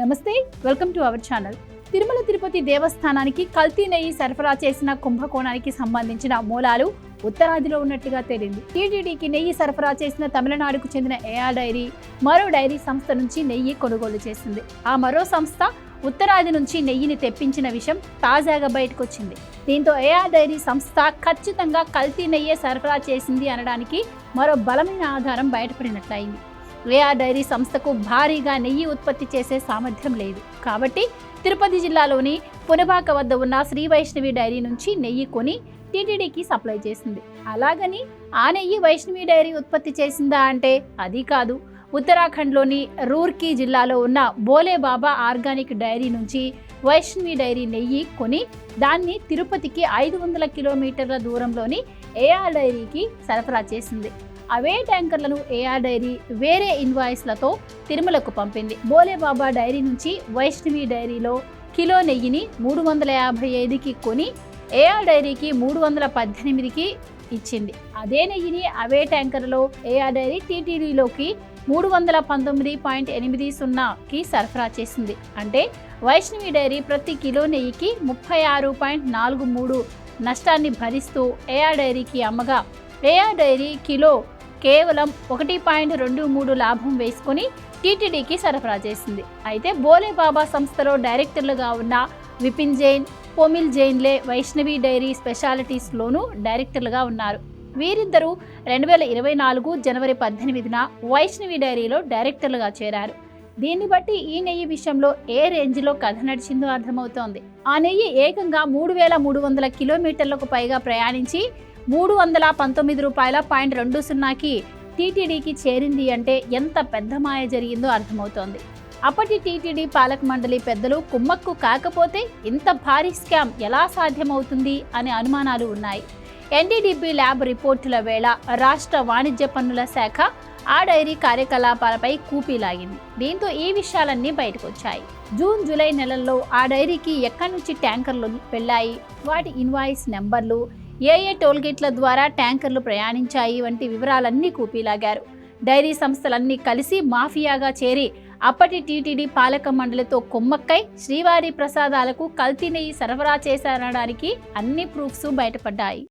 నమస్తే, welcome to our channel. Tirumala Tirupati దేవస్థానానికి కల్తీ నెయ్యి సరఫరా చేసిన కుంభకోణానికి సంబంధించిన మూలాలు ఉత్తరాదిలో ఉన్నట్టుగా తేలింది. టీటీడీకి నెయ్యి సరఫరా చేసిన తమిళనాడుకు చెందిన ఏఆర్ డైరీ మరో డైరీ సంస్థ నుంచి నెయ్యి కొనుగోలు చేసింది. ఆ మరో సంస్థ ఉత్తరాది నుంచి నెయ్యిని తెప్పించిన విషయం తాజాగా బయటకొచ్చింది. దీంతో ఏఆర్ డైరీ సంస్థ ఖచ్చితంగా కల్తీ నెయ్యే సరఫరా చేసింది అనడానికి మరో బలమైన ఆధారం బయటపడినట్లయింది. ఏఆర్ డైరీ సంస్థకు భారీగా నెయ్యి ఉత్పత్తి చేసే సామర్థ్యం లేదు. కాబట్టి తిరుపతి జిల్లాలోని పునబాక వద్ద ఉన్న శ్రీ వైష్ణవి డైరీ నుంచి నెయ్యి కొని టీటీడీకి సప్లై చేసింది. అలాగని ఆ నెయ్యి వైష్ణవి డైరీ ఉత్పత్తి చేసిందా అంటే అది కాదు. ఉత్తరాఖండ్లోని రూర్కీ జిల్లాలో ఉన్న బోలే బాబా ఆర్గానిక్ డైరీ నుంచి వైష్ణవి డైరీ నెయ్యి కొని దాన్ని తిరుపతికి 500 కిలోమీటర్ల దూరంలోని ఏఆర్ డైరీకి సరఫరా చేసింది. అవే ట్యాంకర్లను ఏఆర్ డైరీ వేరే ఇన్వాయిస్లతో తిరుమలకు పంపింది. బోలే బాబా డైరీ నుంచి వైష్ణవి డైరీలో కిలో నెయ్యిని 355కి కొని ఏఆర్ డైరీకి 318కి ఇచ్చింది. అదే నెయ్యిని అవే ట్యాంకర్లో ఏఆర్ డైరీ టీటీడీలోకి 319.80కి సరఫరా చేసింది. అంటే వైష్ణవి డైరీ ప్రతి కిలో నెయ్యికి 36.43 నష్టాన్ని భరిస్తూ ఏఆర్ డైరీకి అమ్మగా ఏఆర్ డైరీ కిలో కేవలం 1.23 లాభం వేసుకుని టీటీడీకి సరఫరా చేసింది. అయితే బోలే బాబా సంస్థలో డైరెక్టర్లుగా ఉన్న విపిన్ జైన్, పొమిల్ జైన్లే వైష్ణవి డైరీ స్పెషాలిటీస్లోనూ డైరెక్టర్లుగా ఉన్నారు. వీరిద్దరూ 2024 జనవరి 18న వైష్ణవి డైరీలో డైరెక్టర్లుగా చేరారు. దీన్ని బట్టి ఈ నెయ్యి విషయంలో ఏ రేంజ్లో కథ నడిచిందో అర్థమవుతోంది. ఆ నెయ్యి ఏకంగా 3300 కిలోమీటర్లకు పైగా ప్రయాణించి 319 రూపాయల 0.20కి టీటీడీకి చేరింది అంటే ఎంత పెద్ద మాయ జరిగిందో అర్థమవుతోంది. అప్పటి టీటీడీ పాలక మండలి పెద్దలు కుమ్మక్కు కాకపోతే ఇంత భారీ స్కామ్ ఎలా సాధ్యమవుతుంది అనే అనుమానాలు ఉన్నాయి. ఎన్డీడీబీ ల్యాబ్ రిపోర్టుల వేళ రాష్ట్ర వాణిజ్య పన్నుల శాఖ ఆ డైరీ కార్యకలాపాలపై కూపీలాగింది. దీంతో ఈ విషయాలన్నీ బయటకొచ్చాయి. జూన్, జూలై నెలల్లో ఆ డైరీకి ఎక్కడి నుంచి ట్యాంకర్లు వెళ్ళాయి, వాటి ఇన్వాయిస్ నెంబర్లు, ఏ టోల్గేట్ల ద్వారా ట్యాంకర్లు ప్రయాణించాయి వంటి వివరాలన్నీ కూపీలాగారు. డైరీ సంస్థలన్నీ కలిసి మాఫియాగా చేరి అప్పటి టీటీడీ పాలక మండలితో కుమ్మక్కై శ్రీవారి ప్రసాదాలకు కల్తీ నెయ్యి సరఫరా చేశారనడానికి అన్ని ప్రూఫ్స్ బయటపడ్డాయి.